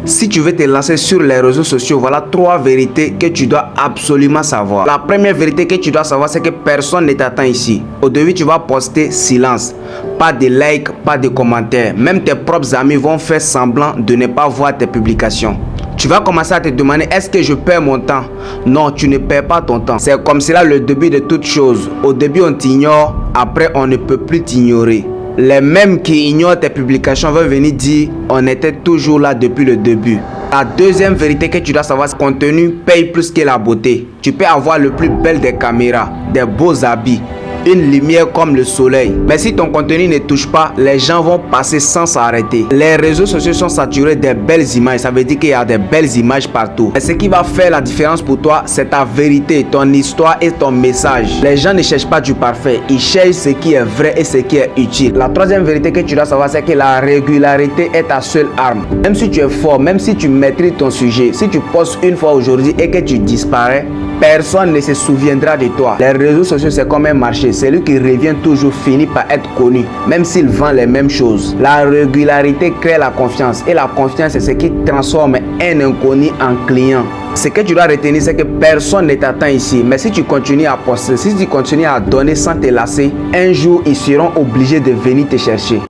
Si tu veux te lancer sur les réseaux sociaux, voilà 3 vérités que tu dois absolument savoir. La première vérité que tu dois savoir, c'est que personne ne t'attend ici. Au début, tu vas poster silence. Pas de likes, pas de commentaires. Même tes propres amis vont faire semblant de ne pas voir tes publications. Tu vas commencer à te demander, est-ce que je perds mon temps? Non, tu ne perds pas ton temps. C'est comme cela le début de toute chose. Au début, on t'ignore. Après, on ne peut plus t'ignorer. Les mêmes qui ignorent tes publications vont venir dire on était toujours là depuis le début. La deuxième vérité que tu dois savoir, c'est que le contenu paye plus que la beauté. Tu peux avoir le plus bel des caméras, des beaux habits, une lumière comme le soleil. Mais si ton contenu ne touche pas, les gens vont passer sans s'arrêter. Les réseaux sociaux sont saturés des belles images. Ça veut dire qu'il y a des belles images partout. Et ce qui va faire la différence pour toi, c'est ta vérité, ton histoire et ton message. Les gens ne cherchent pas du parfait. Ils cherchent ce qui est vrai et ce qui est utile. La troisième vérité que tu dois savoir, c'est que la régularité est ta seule arme. Même si tu es fort, même si tu maîtrises ton sujet, si tu postes une fois aujourd'hui et que tu disparais, personne ne se souviendra de toi. Les réseaux sociaux, c'est comme un marché. Celui qui revient toujours finit par être connu, même s'il vend les mêmes choses. La régularité crée la confiance. Et la confiance, c'est ce qui transforme un inconnu en client. Ce que tu dois retenir, c'est que personne ne t'attend ici. Mais si tu continues à poster, si tu continues à donner sans te lasser, un jour, ils seront obligés de venir te chercher.